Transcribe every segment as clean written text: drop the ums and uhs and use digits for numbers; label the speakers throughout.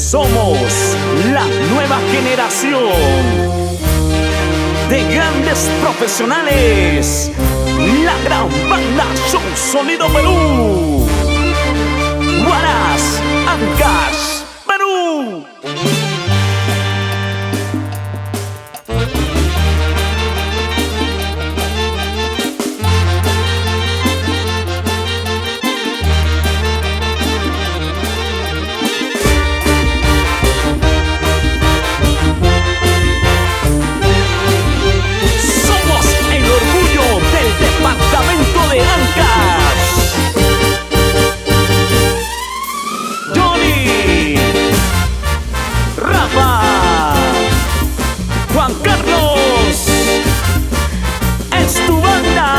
Speaker 1: Somos la nueva generación de grandes profesionales. La gran banda Son Sonido Perú. Huaraz, Ancash, Perú. Departamento de Ancash. Johnny, Rafa, Juan Carlos, es tu banda.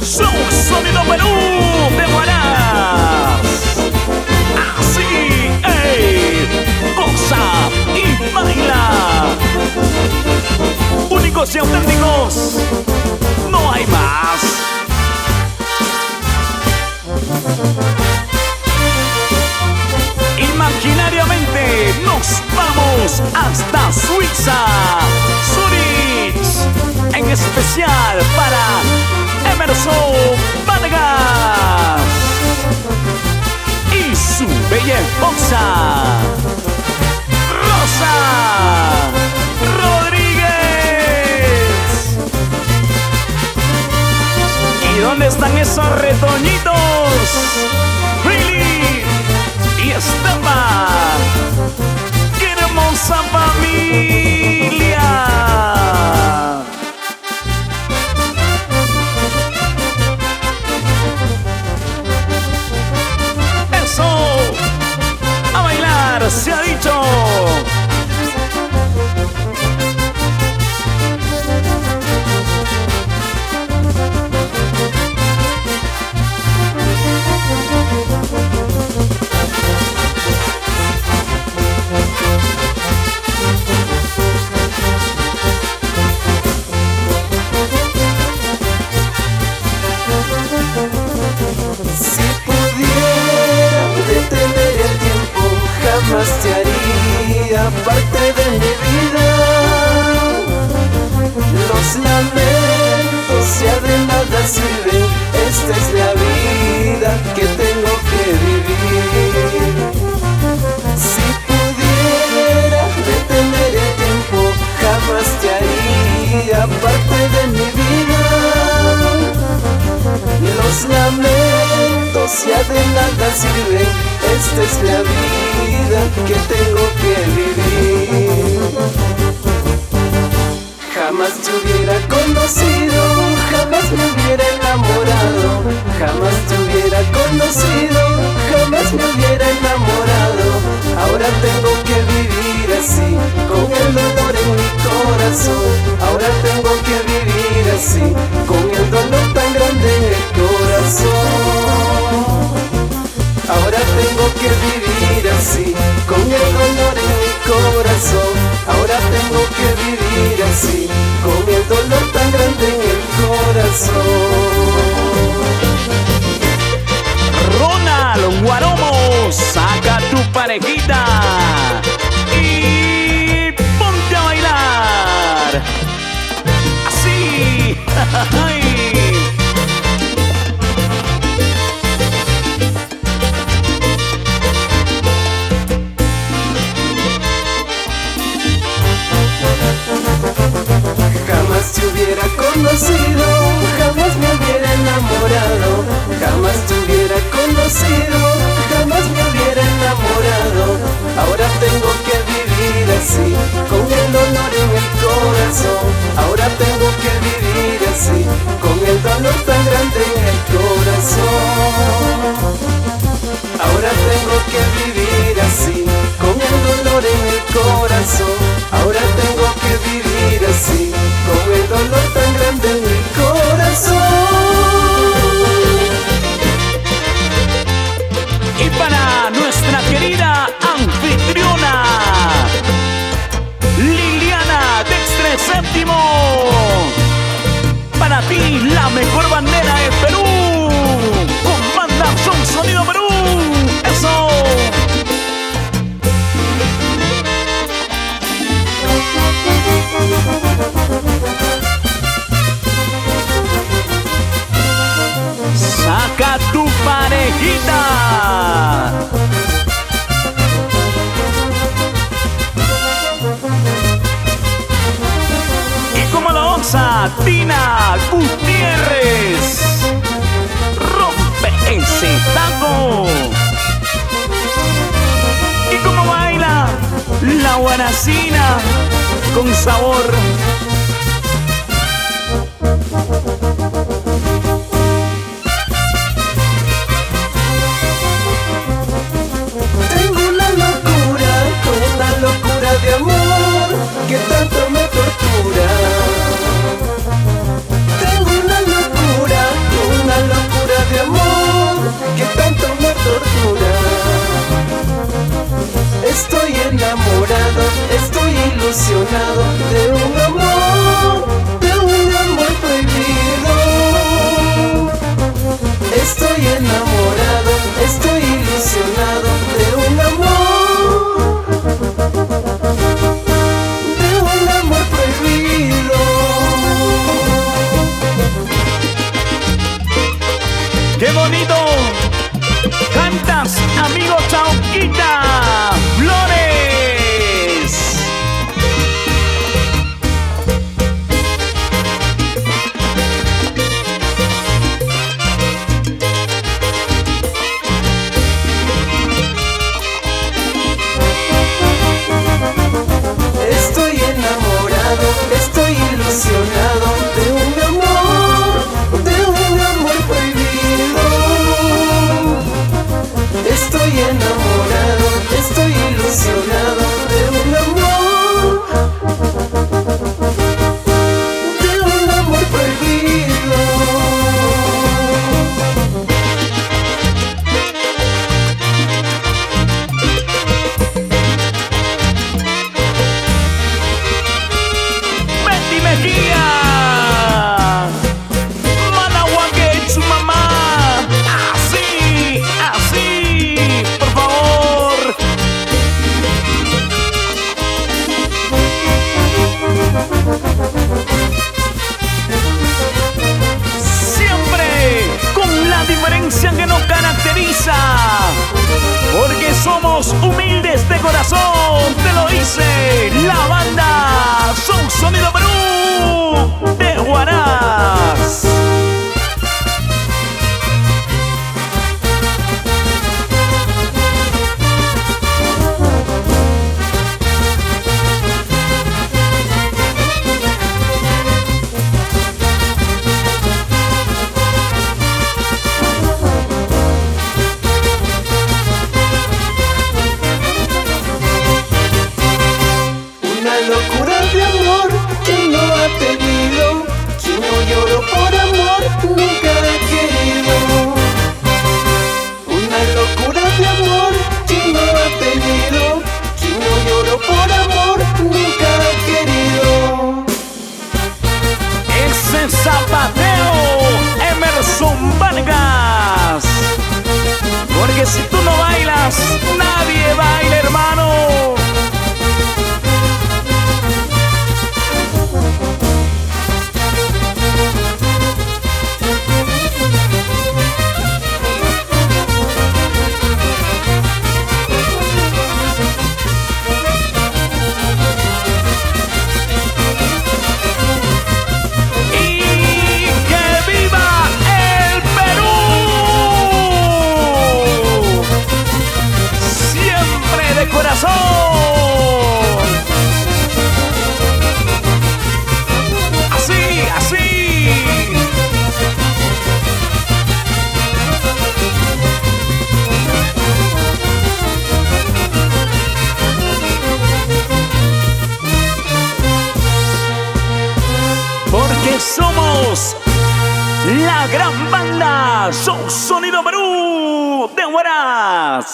Speaker 1: Son Sonido Perú de Huaraz. Así, goza y baila. Únicos y auténticos. No hay más. Imaginariamente nos vamos hasta Suiza, Zurich, en especial para Emerson Vargas y su bella esposa Rosa Rodríguez. ¿Y dónde están esos retoñitos? Really y Esteban. ¡Qué hermosa familia! ¡Eso! ¡A bailar! ¡Se ha dicho!
Speaker 2: Jamás te haría parte de mi vida. Los lamentos ya de nada sirven. Esta es la vida que tengo que vivir. Si pudiera detener el tiempo, jamás te haría parte de mi vida. Los lamentos ya de nada sirven. Esta es la vida que tengo que vivir. Jamás te hubiera conocido, jamás me hubiera enamorado. Jamás te hubiera conocido, jamás me hubiera enamorado. Ahora tengo que vivir así, con el dolor en mi corazón. Ahora tengo que vivir así, con el dolor tan grande en el corazón. Ahora tengo que vivir así, con el dolor en mi corazón. Ahora tengo que vivir así, con el dolor tan grande en el corazón.
Speaker 1: Ronald Guaromo, saca tu parejita y ponte a bailar. Así.
Speaker 2: Jamás te hubiera conocido, jamás me hubiera enamorado. Jamás te hubiera conocido, jamás me hubiera enamorado. Ahora tengo que vivir así, con el dolor en el corazón. Ahora tengo que vivir así, con el dolor tan grande en el corazón. Ahora tengo que vivir así, con el dolor en el corazón. Ahora tengo que vivir así, con el dolor tan grande en el corazón.
Speaker 1: Y para nuestra querida anfitriona Liliana Dextre Séptimo, para ti la mejor bandera de Perú, con banda Son Sonido Perú. Eso. Tina Gutiérrez. Rompe ese taco. ¿Y cómo baila la guaracina con sabor?
Speaker 2: Tengo una locura de amor que tanto me tortura. Tengo una locura de amor que tanto me tortura. Estoy enamorado, estoy ilusionado de un amor prohibido. Estoy enamorado, estoy ilusionado de un amor prohibido.
Speaker 1: ¡Qué bonito! Cantas, amigo Chauquita Flores.
Speaker 2: Estoy enamorado, estoy ilusionado de un amor prohibido. Estoy enamorado, estoy ilusionado de un amor prohibido.
Speaker 1: Betty Mejía, Manahuaque, su mamá. Así, así, por favor. Siempre con la diferencia que nos caracteriza, porque somos humildes de corazón. Te lo dice la banda Son Sonido Perú de Huaraz.
Speaker 2: Una locura de amor que no ha tenido, quien no lloró por amor nunca ha querido. Una locura de amor que no ha tenido, quien no lloró por amor nunca ha querido.
Speaker 1: Ese zapateo, Emerson Vargas. Porque si tú no bailas, nadie baila, hermano. Y que viva el Perú. Siempre de corazón. Así, así. Porque somos la gran banda Son Sonido Perú de Huaraz.